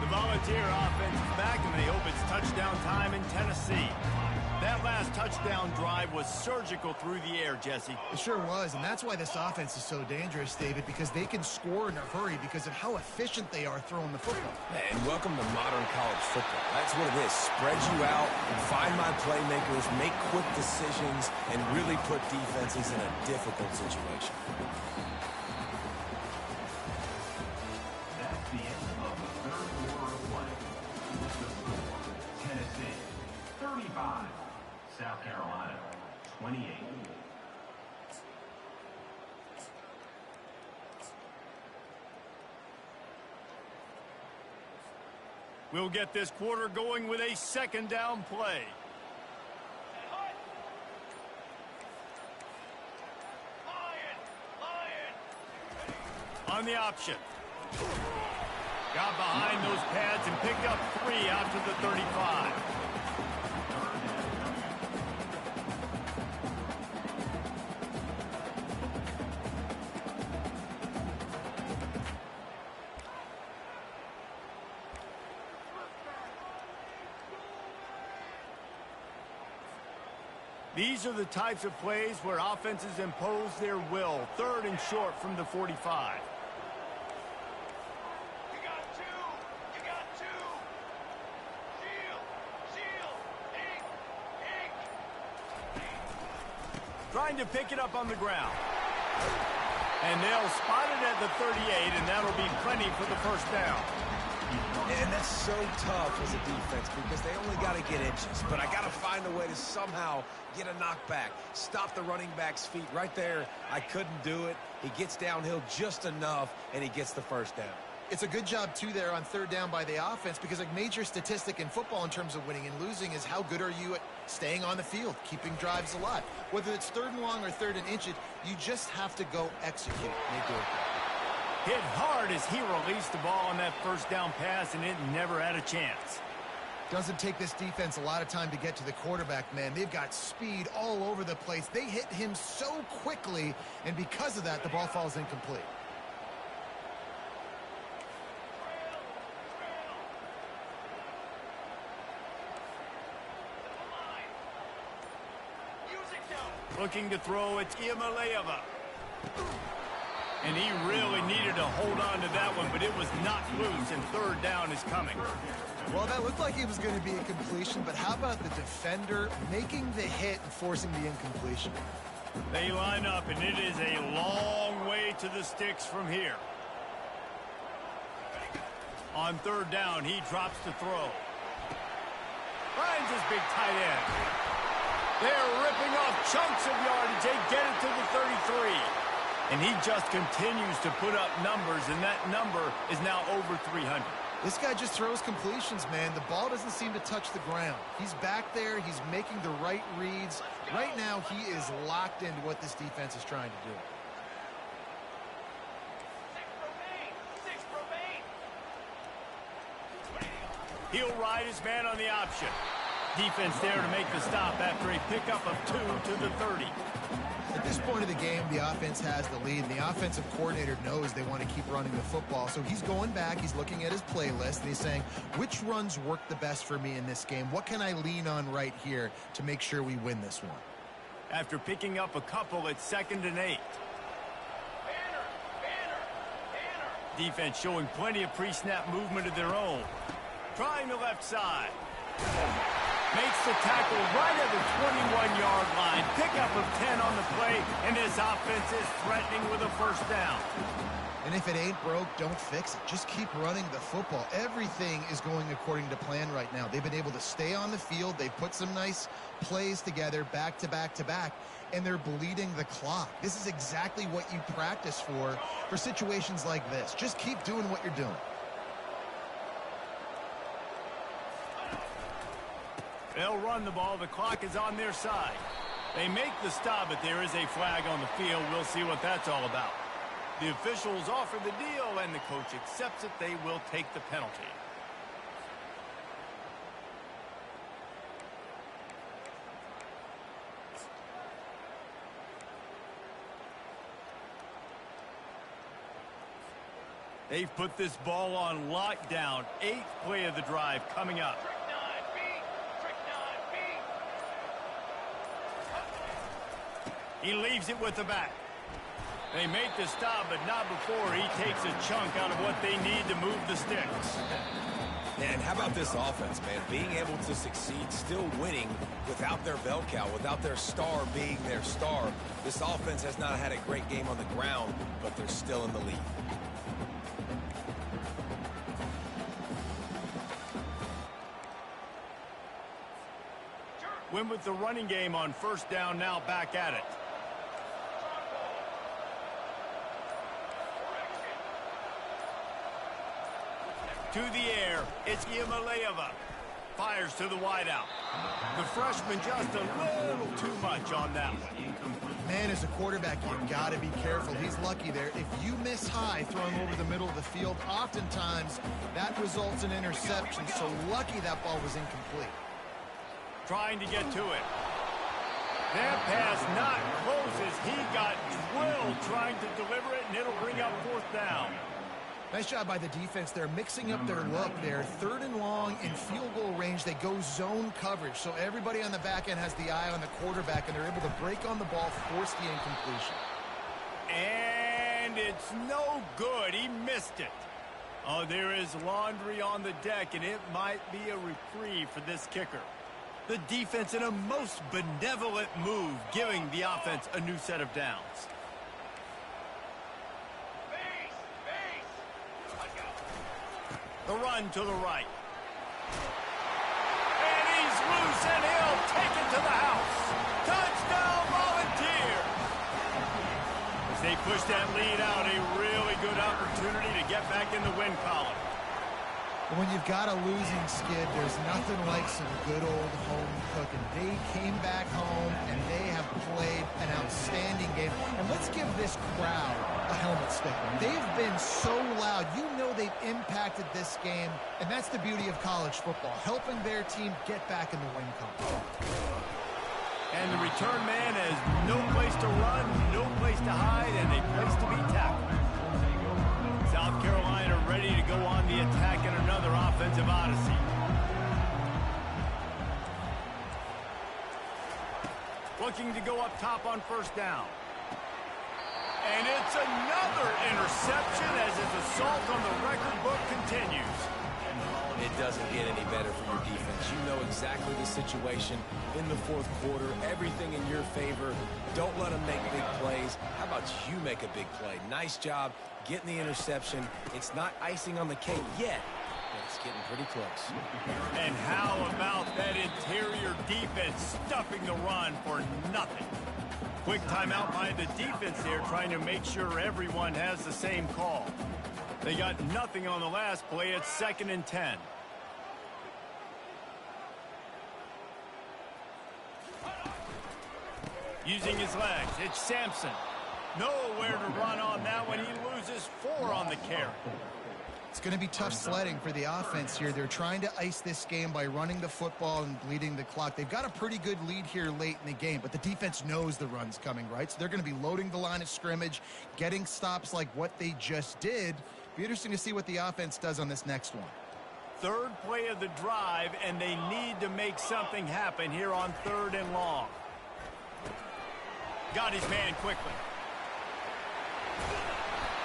Speaker 1: The Volunteer offense is back, and they hope it's touchdown time in Tennessee. That last touchdown drive was surgical through the air, Jesse.
Speaker 2: It sure was, and that's why this offense is so dangerous, David, because they can score in a hurry because of how efficient they are throwing the football.
Speaker 3: And welcome to modern college football. That's what it is. Spread you out, find my playmakers, make quick decisions, and really put defenses in a difficult situation.
Speaker 5: That's the end of the third quarter of play. The score, Tennessee 35, South Carolina 28.
Speaker 1: We'll get this quarter going with a second down play. On the option. Got behind those pads and picked up 3 out to the 35. These are the types of plays where offenses impose their will. 3rd and short from the 45. Trying to pick it up on the ground. And they'll spot it at the 38, and that'll be plenty for the first down.
Speaker 3: And that's so tough as a defense because they only got to get inches. But I got to find a way to somehow get a knockback, stop the running back's feet. Right there, I couldn't do it. He gets downhill just enough, and he gets the first down.
Speaker 2: It's a good job, too, there on 3rd down by the offense because a major statistic in football in terms of winning and losing is how good are you at staying on the field, keeping drives alive. Whether it's 3rd and long or 3rd and inches, you just have to go execute. They do it.
Speaker 1: Hit hard as he released the ball on that first down pass, and it never had a chance.
Speaker 2: Doesn't take this defense a lot of time to get to the quarterback, man. They've got speed all over the place. They hit him so quickly, and because of that, the ball falls incomplete.
Speaker 1: Looking to throw, it's Iamaleava. And he really needed to hold on to that one, but it was not loose, and 3rd down is coming.
Speaker 2: Well, that looked like it was going to be a completion, but how about the defender making the hit and forcing the incompletion?
Speaker 1: They line up, and it is a long way to the sticks from here. On 3rd down, he drops to throw. Finds his big tight end. They're ripping off chunks of yardage. They get it to the 33. And he just continues to put up numbers, and that number is now over 300.
Speaker 2: This guy just throws completions, man. The ball doesn't seem to touch the ground. He's back there. He's making the right reads. Right now, he is locked into what this defense is trying to do.
Speaker 1: He'll ride his man on the option. Defense there to make the stop after a pickup of 2 to the 30.
Speaker 2: At this point of the game, the offense has the lead, and the offensive coordinator knows they want to keep running the football. So he's going back, he's looking at his playlist, and he's saying, which runs work the best for me in this game? What can I lean on right here to make sure we win this one?
Speaker 1: After picking up a couple, it's 2nd and 8. Defense showing plenty of pre-snap movement of their own. Trying the left side. Makes the tackle right at the 21-yard line. Pickup of 10 on the play, and this offense is threatening with a first down.
Speaker 2: And if it ain't broke, don't fix it. Just keep running the football. Everything is going according to plan right now. They've been able to stay on the field. They've put some nice plays together back to back to back, and they're bleeding the clock. This is exactly what you practice for situations like this. Just keep doing what you're doing.
Speaker 1: They'll run the ball. The clock is on their side. They make the stop, but there is a flag on the field. We'll see what that's all about. The officials offer the deal, and the coach accepts it. They will take the penalty. They've put this ball on lockdown. 8th play of the drive coming up. He leaves it with the back. They make the stop, but not before he takes a chunk out of what they need to move the sticks.
Speaker 3: Man, how about this offense, man? Being able to succeed, still winning without their bell cow, without their star being their star. This offense has not had a great game on the ground, but they're still in the lead.
Speaker 1: Win with the running game on first down, now back at it. To the air, it's Yamalayeva. Fires to the wideout. The freshman just a little too much on that one.
Speaker 2: Man, as a quarterback, you've got to be careful. He's lucky there. If you miss high throwing over the middle of the field, oftentimes that results in interception. So lucky that ball was incomplete.
Speaker 1: Trying to get to it. That pass not close as he got drilled trying to deliver it, and it'll bring up 4th down.
Speaker 2: Nice job by the defense. They're mixing up their look there. 3rd and long in field goal range. They go zone coverage. So everybody on the back end has the eye on the quarterback, and they're able to break on the ball, force the incompletion.
Speaker 1: And it's no good. He missed it. Oh, there is laundry on the deck, and it might be a reprieve for this kicker. The defense in a most benevolent move, giving the offense a new set of downs. The run to the right. And he's loose, and he'll take it to the house. Touchdown, Volunteer! As they push that lead out, a really good opportunity to get back in the win column.
Speaker 2: When you've got a losing skid, there's nothing like some good old home cooking. They came back home, and they have played an outstanding game. And let's give this crowd a helmet sticker. They've been so loud. You know they've impacted this game, and that's the beauty of college football, helping their team get back in the win column.
Speaker 1: And the return man has no place to run, no place to hide, and a place to be tackled. South Carolina ready to go on the attack in another offensive odyssey. Looking to go up top on first down. And it's another interception as his assault on the record book continues.
Speaker 3: It doesn't get any better from your defense. You know exactly the situation in the 4th quarter. Everything in your favor. Don't let them make big plays. How about you make a big play? Nice job getting the interception. It's not icing on the cake yet, but it's getting pretty close.
Speaker 1: And how about that interior defense stuffing the run for nothing? Quick timeout by the defense there, trying to make sure everyone has the same call. They got nothing on the last play. It's 2nd and 10. Using his legs, it's Sampson. Nowhere to run on that one. He loses 4 on the carry.
Speaker 2: It's going to be tough sledding for the offense here. They're trying to ice this game by running the football and bleeding the clock. They've got a pretty good lead here late in the game, but the defense knows the run's coming, right? So they're going to be loading the line of scrimmage, getting stops like what they just did. Be interesting to see what the offense does on this next one.
Speaker 1: 3rd play of the drive, and they need to make something happen here on 3rd and long. Got his man quickly.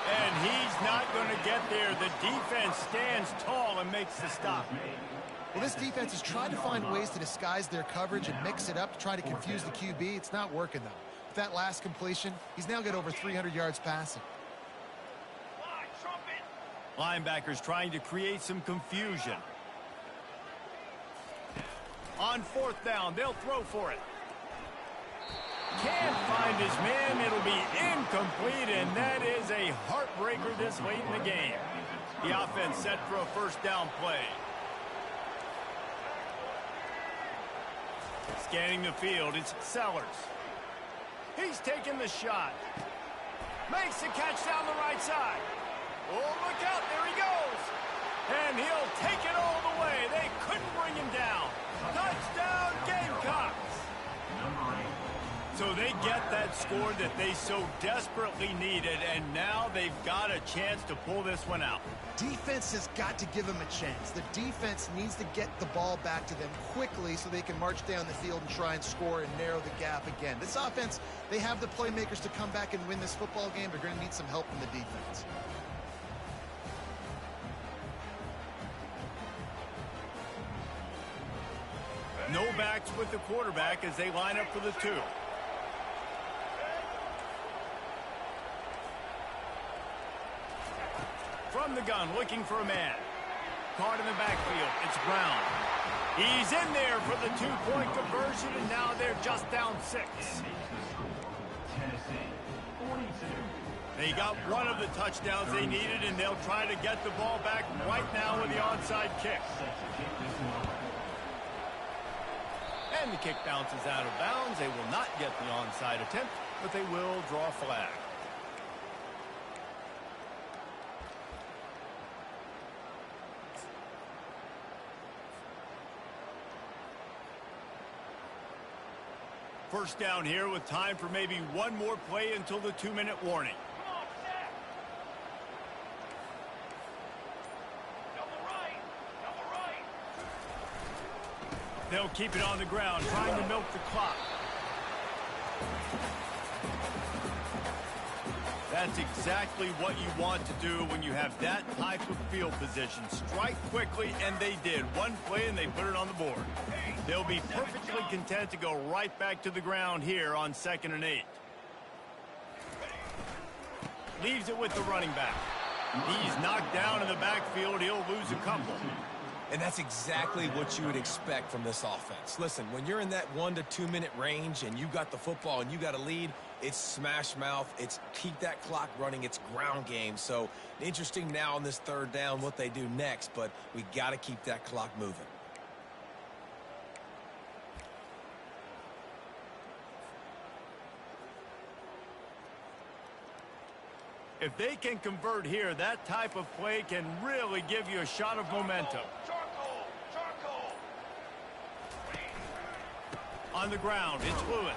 Speaker 1: And he's not going to get there. The defense stands tall and makes the stop.
Speaker 2: Well, this defense has tried to find ways to disguise their coverage and mix it up to try to confuse the QB. It's not working, though. With that last completion, he's now got over 300 yards passing.
Speaker 1: Linebackers trying to create some confusion. On 4th down, they'll throw for it. Can't find his man. It'll be incomplete, and that is a heartbreaker this late in the game. The offense set for a first down play. Scanning the field, it's Sellers. He's taking the shot. Makes the catch down the right side. Oh, look out, there he goes. And he'll take it all the way. They couldn't bring him down. Touchdown, Gamecocks. So they get that score that they so desperately needed, and now they've got a chance to pull this one out.
Speaker 2: Defense has got to give them a chance. The defense needs to get the ball back to them quickly so they can march down the field and try and score and narrow the gap again. This offense, they have the playmakers to come back and win this football game. They're going to need some help from the defense.
Speaker 1: No backs with the quarterback as they line up for the 2. From the gun, looking for a man. Caught in the backfield. It's Brown. He's in there for the 2-point conversion, and now they're just down 6.
Speaker 5: Tennessee, 42.
Speaker 1: They got one of the touchdowns they needed, and they'll try to get the ball back right now with the onside kick. And the kick bounces out of bounds. They will not get the onside attempt, but they will draw a flag. First down here with time for maybe one more play until the 2-minute warning. They'll keep it on the ground, trying to milk the clock. That's exactly what you want to do when you have that type of field position. Strike quickly, and they did. One play, and they put it on the board. They'll be perfectly content to go right back to the ground here on 2nd and 8. Leaves it with the running back. He's knocked down in the backfield. He'll lose a couple.
Speaker 3: And that's exactly what you would expect from this offense. Listen, when you're in that 1 to 2 minute range and you got the football and you got a lead, it's smash mouth. It's keep that clock running. It's ground game. So interesting now on this 3rd down what they do next, but we got to keep that clock moving.
Speaker 1: If they can convert here, that type of play can really give you a shot of momentum. On the ground, it's Lewis.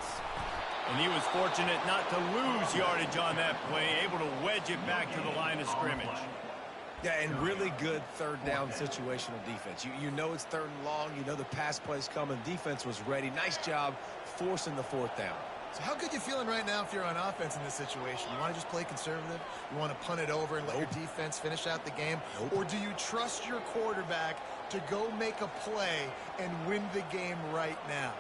Speaker 1: And he was fortunate not to lose yardage on that play, able to wedge it back to the line of scrimmage.
Speaker 3: Yeah, and really good 3rd down situational defense. You know it's 3rd and long. You know the pass play's coming. Defense was ready. Nice job forcing the 4th down.
Speaker 2: So how good you feeling right now if you're on offense in this situation? You want to just play conservative? You want to punt it over and let your defense finish out the game? Or do you trust your quarterback to go make a play and win the game right now?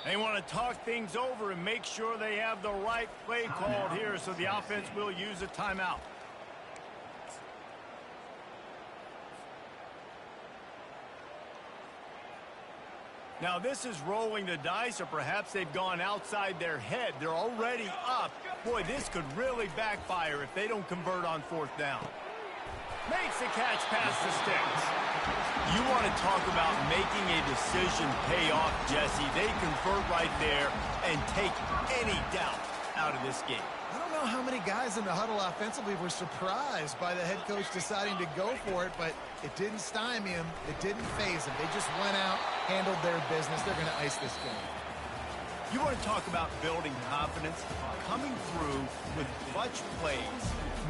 Speaker 1: They want to talk things over and make sure they have the right play called here, so the offense will use a timeout. Now this is rolling the dice, or perhaps they've gone outside their head. They're already up. Boy, this could really backfire if they don't convert on 4th down. Makes the catch past the sticks. You want to talk about making a decision pay off, Jesse. They convert right there and take any doubt out of this game.
Speaker 2: I don't know how many guys in the huddle offensively were surprised by the head coach deciding to go for it, but it didn't stymie him. It didn't faze him. They just went out, handled their business. They're going to ice this game.
Speaker 1: You want to talk about building confidence? Coming through with clutch plays,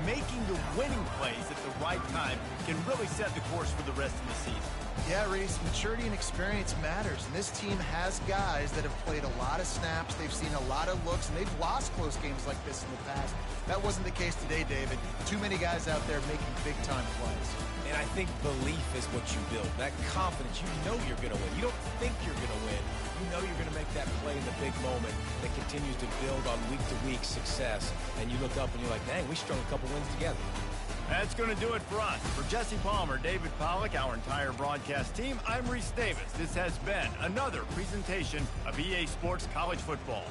Speaker 1: making the winning plays at the right time can really set the course for the rest of the season.
Speaker 2: Yeah, Reese, maturity and experience matters, and this team has guys that have played a lot of snaps, they've seen a lot of looks, and they've lost close games like this in the past. That wasn't the case today, David. Too many guys out there making big-time plays.
Speaker 3: And I think belief is what you build. That confidence, you know you're going to win. You don't think you're going to win. You know you're going to make that play in the big moment that continues to build on week-to-week success. And you look up and you're like, dang, we strung a couple wins together.
Speaker 1: That's going to do it for us. For Jesse Palmer, David Pollack, our entire broadcast team, I'm Reese Davis. This has been another presentation of EA Sports College Football.